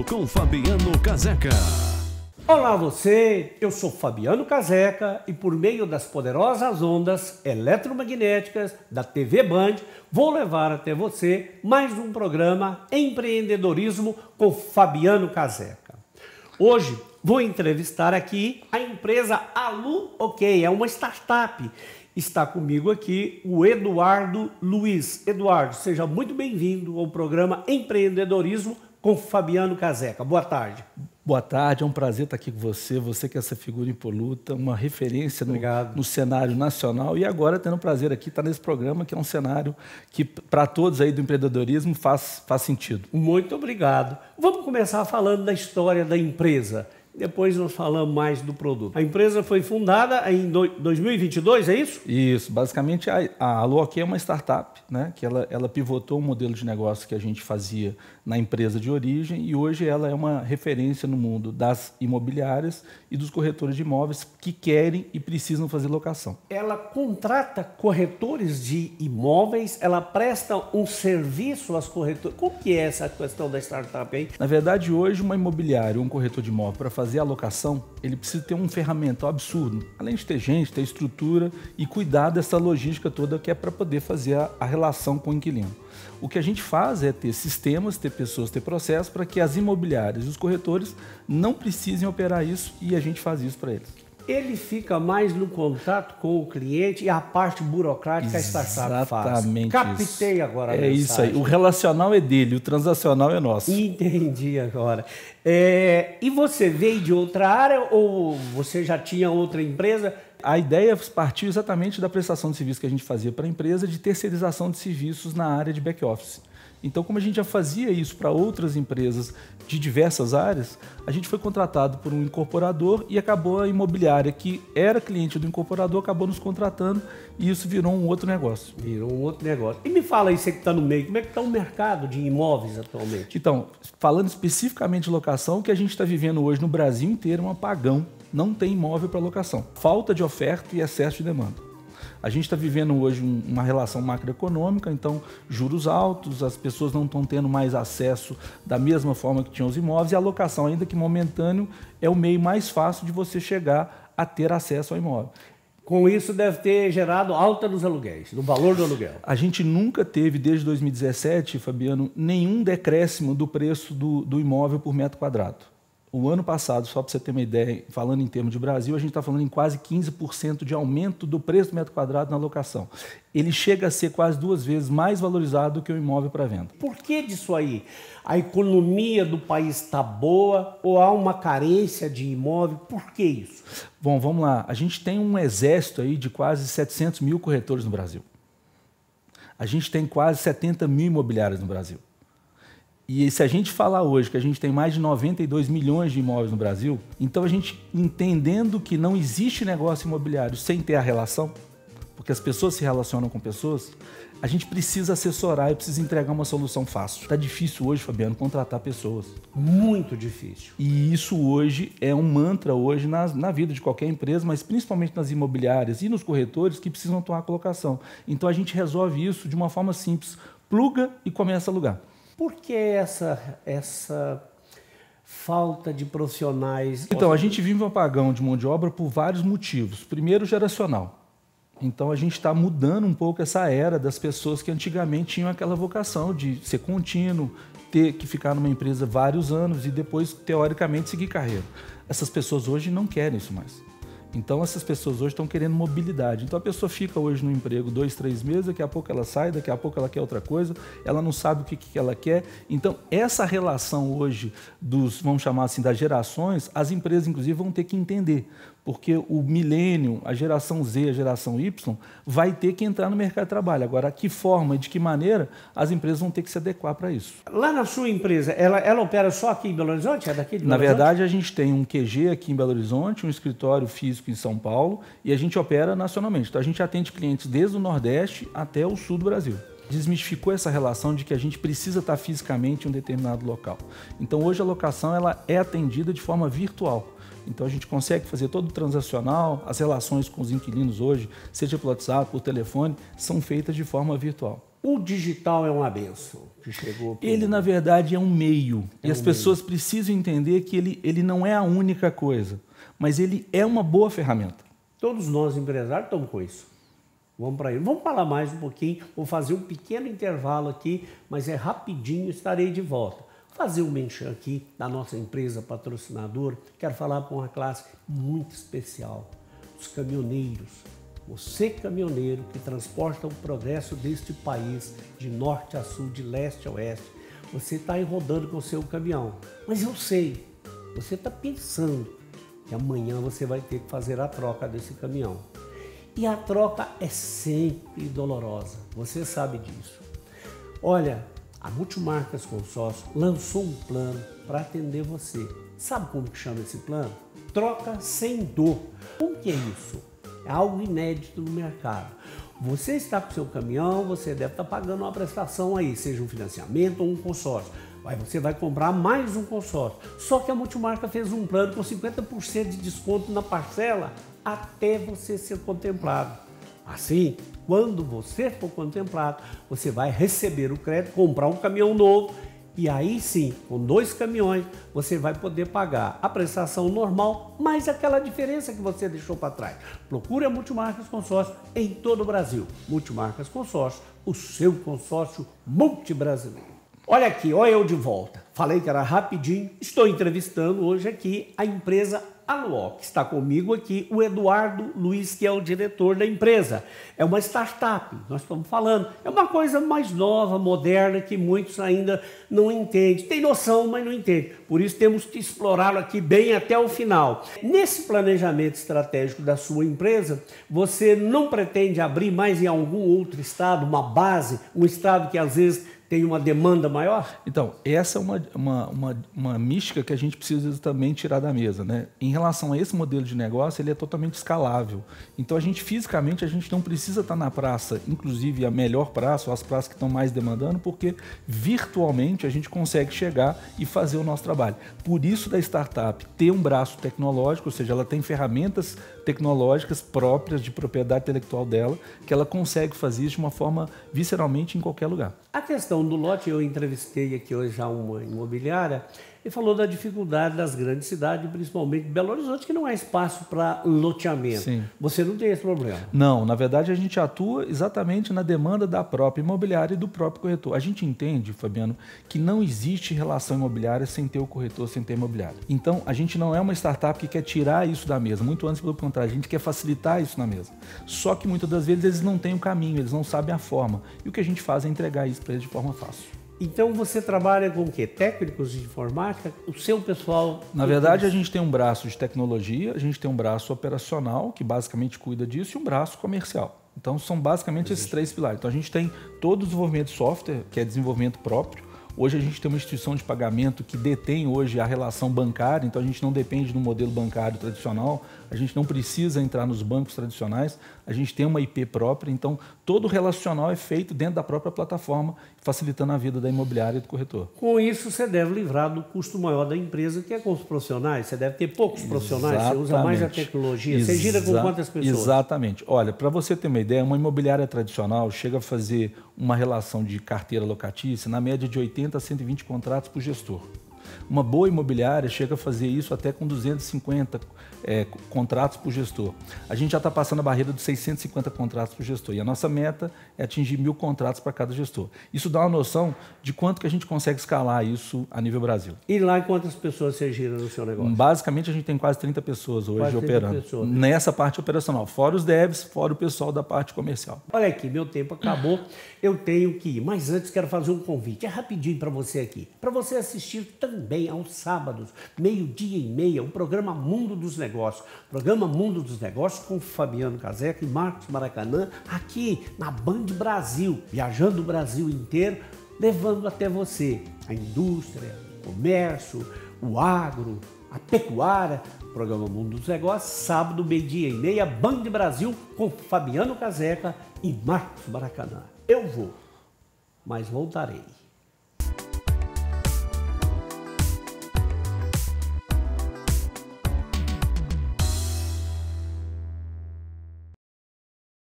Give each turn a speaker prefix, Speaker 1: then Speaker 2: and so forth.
Speaker 1: com Fabiano Caseca.
Speaker 2: Olá você, eu sou Fabiano Caseca e por meio das poderosas ondas eletromagnéticas da TV Band, vou levar até você mais um programa Empreendedorismo com Fabiano Caseca. Hoje vou entrevistar aqui a empresa Alu OK, é uma startup. Está comigo aqui o Eduardo Luiz. Eduardo, seja muito bem-vindo ao programa Empreendedorismo com Fabiano Caseca. Boa tarde.
Speaker 3: Boa tarde, é um prazer estar aqui com você. Você que é essa figura impoluta, uma referência no cenário nacional e agora tendo o prazer aqui estar nesse programa que é um cenário que para todos aí do empreendedorismo faz sentido.
Speaker 2: Muito obrigado. Vamos começar falando da história da empresa. Depois nós falamos mais do produto. A empresa foi fundada em 2022, é isso?
Speaker 3: Isso. Basicamente, a Alu OK é uma startup, né, que ela pivotou um modelo de negócio que a gente fazia na empresa de origem e hoje ela é uma referência no mundo das imobiliárias e dos corretores de imóveis que querem e precisam fazer locação.
Speaker 2: Ela contrata corretores de imóveis, ela presta um serviço às corretoras. Como que é essa questão da startup aí?
Speaker 3: Na verdade, hoje, uma imobiliária, um corretor de imóvel, para fazer a locação, ele precisa ter um ferramental absurdo. Além de ter gente, ter estrutura e cuidar dessa logística toda que é para poder fazer a relação com o inquilino. O que a gente faz é ter sistemas, ter pessoas, ter processos para que as imobiliárias e os corretores não precisem operar isso e a gente faz isso para eles.
Speaker 2: Ele fica mais no contato com o cliente e a parte burocrática a startup faz.
Speaker 3: Exatamente.
Speaker 2: Captei agora a mensagem.
Speaker 3: É isso aí. O relacional é dele, o transacional é nosso.
Speaker 2: Entendi agora. E você veio de outra área ou você já tinha outra empresa?
Speaker 3: A ideia partiu exatamente da prestação de serviço que a gente fazia para a empresa de terceirização de serviços na área de back-office. Então, como a gente já fazia isso para outras empresas de diversas áreas, a gente foi contratado por um incorporador e acabou a imobiliária, que era cliente do incorporador, acabou nos contratando e isso virou um outro negócio.
Speaker 2: Virou um outro negócio. E me fala aí, você que está no meio, como é que está o mercado de imóveis atualmente?
Speaker 3: Então, falando especificamente de locação, o que a gente está vivendo hoje no Brasil inteiro é um apagão. Não tem imóvel para locação. Falta de oferta e excesso de demanda. A gente está vivendo hoje uma relação macroeconômica, então juros altos, as pessoas não estão tendo mais acesso da mesma forma que tinham os imóveis e a locação, ainda que momentâneo, é o meio mais fácil de você chegar a ter acesso ao imóvel.
Speaker 2: Com isso deve ter gerado alta nos aluguéis, no valor do aluguel.
Speaker 3: A gente nunca teve, desde 2017, Fabiano, nenhum decréscimo do preço do imóvel por metro quadrado. O ano passado, só para você ter uma ideia, falando em termos de Brasil, a gente está falando em quase 15% de aumento do preço do metro quadrado na locação. Ele chega a ser quase 2 vezes mais valorizado do que o imóvel para venda.
Speaker 2: Por que disso aí? A economia do país está boa ou há uma carência de imóvel? Por que isso?
Speaker 3: Bom, vamos lá. A gente tem um exército aí de quase 700 mil corretores no Brasil. A gente tem quase 70 mil imobiliárias no Brasil. E se a gente falar hoje que a gente tem mais de 92 milhões de imóveis no Brasil, então a gente entendendo que não existe negócio imobiliário sem ter a relação, porque as pessoas se relacionam com pessoas, a gente precisa assessorar e precisa entregar uma solução fácil. Está difícil hoje, Fabiano, contratar pessoas.
Speaker 2: Muito difícil.
Speaker 3: E isso hoje é um mantra hoje na vida de qualquer empresa, mas principalmente nas imobiliárias e nos corretores que precisam atuar a colocação. Então a gente resolve isso de uma forma simples. Pluga e começa a alugar.
Speaker 2: Por que essa falta de profissionais?
Speaker 3: Então, a gente vive um apagão de mão de obra por vários motivos. Primeiro, geracional. Então, a gente está mudando um pouco essa era das pessoas que antigamente tinham aquela vocação de ser contínuo, ter que ficar numa empresa vários anos e depois, teoricamente, seguir carreira. Essas pessoas hoje não querem isso mais. Então, essas pessoas hoje estão querendo mobilidade. Então, a pessoa fica hoje no emprego 2, 3 meses, daqui a pouco ela sai, daqui a pouco ela quer outra coisa, ela não sabe o que ela quer. Então, essa relação hoje vamos chamar assim, das gerações, as empresas, inclusive, vão ter que entender. Porque o milênio, a geração Z, a geração Y, vai ter que entrar no mercado de trabalho. Agora, que forma e de que maneira, as empresas vão ter que se adequar para isso.
Speaker 2: Lá na sua empresa, ela opera só aqui em Belo Horizonte? É daqui de Belo Horizonte?
Speaker 3: Na verdade, a gente tem um QG aqui em Belo Horizonte, um escritório físico em São Paulo e a gente opera nacionalmente. Então, a gente atende clientes desde o Nordeste até o Sul do Brasil. Desmistificou essa relação de que a gente precisa estar fisicamente em um determinado local. Então, hoje a locação ela é atendida de forma virtual. Então a gente consegue fazer todo o transacional, as relações com os inquilinos hoje, seja pelo WhatsApp, por telefone, são feitas de forma virtual.
Speaker 2: O digital é uma benção. que chegou?
Speaker 3: Ele, na verdade, é um meio. E as pessoas precisam entender que ele não é a única coisa, mas ele é uma boa ferramenta.
Speaker 2: Todos nós, empresários, estamos com isso. Vamos para ele. Vamos falar mais um pouquinho, vou fazer um pequeno intervalo aqui, mas é rapidinho, estarei de volta. Vou fazer um merchan aqui da nossa empresa patrocinadora. Quero falar com uma classe muito especial, os caminhoneiros. Você, caminhoneiro, que transporta o progresso deste país, de norte a sul, de leste a oeste, você está aí rodando com o seu caminhão. Mas eu sei, você está pensando que amanhã você vai ter que fazer a troca desse caminhão. E a troca é sempre dolorosa, você sabe disso. Olha, a Multimarcas Consórcio lançou um plano para atender você. Sabe como que chama esse plano? Troca sem dor. O que é isso? É algo inédito no mercado. Você está com o seu caminhão, você deve estar pagando uma prestação aí, seja um financiamento ou um consórcio. Aí você vai comprar mais um consórcio. Só que a Multimarca fez um plano com 50% de desconto na parcela até você ser contemplado. Assim, quando você for contemplado, você vai receber o crédito, comprar um caminhão novo e aí sim, com 2 caminhões, você vai poder pagar a prestação normal, mais aquela diferença que você deixou para trás. Procure a Multimarcas Consórcio em todo o Brasil. Multimarcas Consórcio, o seu consórcio multibrasileiro. Olha aqui, olha eu de volta. Falei que era rapidinho. Estou entrevistando hoje aqui a empresa Aluoc. Está comigo aqui o Eduardo Luiz, que é o diretor da empresa. É uma startup, nós estamos falando. É uma coisa mais nova, moderna, que muitos ainda não entendem. Tem noção, mas não entendem. Por isso temos que explorá-lo aqui bem até o final. Nesse planejamento estratégico da sua empresa, você não pretende abrir mais em algum outro estado, uma base, um estado que às vezes tem uma demanda maior?
Speaker 3: Então, essa é uma mística que a gente precisa também tirar da mesa, né? Em relação a esse modelo de negócio, ele é totalmente escalável. Então, fisicamente, a gente não precisa estar na praça, inclusive a melhor praça, ou as praças que estão mais demandando, porque virtualmente a gente consegue chegar e fazer o nosso trabalho. Por isso da startup ter um braço tecnológico, ou seja, ela tem ferramentas tecnológicas próprias de propriedade intelectual dela, que ela consegue fazer isso de uma forma visceralmente em qualquer lugar.
Speaker 2: A questão do lote, eu entrevistei aqui hoje já uma imobiliária e falou da dificuldade das grandes cidades, principalmente Belo Horizonte, que não há espaço para loteamento.
Speaker 3: Sim.
Speaker 2: Você não tem esse problema?
Speaker 3: Não, na verdade a gente atua exatamente na demanda da própria imobiliária e do próprio corretor. A gente entende, Fabiano, que não existe relação imobiliária sem ter o corretor, sem ter imobiliária. Então, a gente não é uma startup que quer tirar isso da mesa, muito antes pelo contrário, a gente quer facilitar isso na mesa. Só que muitas das vezes eles não têm o caminho, eles não sabem a forma. E o que a gente faz é entregar isso para eles de forma fácil.
Speaker 2: Então você trabalha com o quê? Técnicos de informática? O seu pessoal...
Speaker 3: Na verdade, a gente tem um braço de tecnologia, a gente tem um braço operacional, que basicamente cuida disso, e um braço comercial. Então, são basicamente esses 3 pilares. Então, a gente tem todo o desenvolvimento de software, que é desenvolvimento próprio. Hoje a gente tem uma instituição de pagamento que detém hoje a relação bancária, então a gente não depende do modelo bancário tradicional, a gente não precisa entrar nos bancos tradicionais, a gente tem uma IP própria, então todo o relacional é feito dentro da própria plataforma, facilitando a vida da imobiliária e do corretor.
Speaker 2: Com isso, você deve livrar do custo maior da empresa, que é com os profissionais. Você deve ter poucos profissionais,
Speaker 3: Exatamente.
Speaker 2: Você usa mais a tecnologia. Você gira com quantas pessoas?
Speaker 3: Exatamente. Olha, para você ter uma ideia, uma imobiliária tradicional chega a fazer uma relação de carteira locatícia na média de 80 a 120 contratos por gestor. Uma boa imobiliária chega a fazer isso até com 250 contratos por gestor. A gente já está passando a barreira dos 650 contratos por gestor e a nossa meta é atingir 1.000 contratos para cada gestor. Isso dá uma noção de quanto que a gente consegue escalar isso a nível Brasil.
Speaker 2: E lá quantas pessoas você gira no seu negócio?
Speaker 3: Basicamente a gente tem quase 30 pessoas hoje
Speaker 2: quase 30
Speaker 3: operando.
Speaker 2: pessoas.
Speaker 3: Nessa parte operacional, fora os devs, fora o pessoal da parte comercial.
Speaker 2: Olha aqui, meu tempo acabou, eu tenho que ir. Mas antes quero fazer um convite, é rapidinho para você aqui. Para você assistir também aos sábados, 12h30, o programa Mundo dos Negócios. Programa Mundo dos Negócios com Fabiano Caseca e Marcos Maracanã, aqui na Band Brasil, viajando o Brasil inteiro, levando até você a indústria, o comércio, o agro, a pecuária. Programa Mundo dos Negócios, sábado, 12h30, Band Brasil com Fabiano Caseca e Marcos Maracanã. Eu vou, mas voltarei.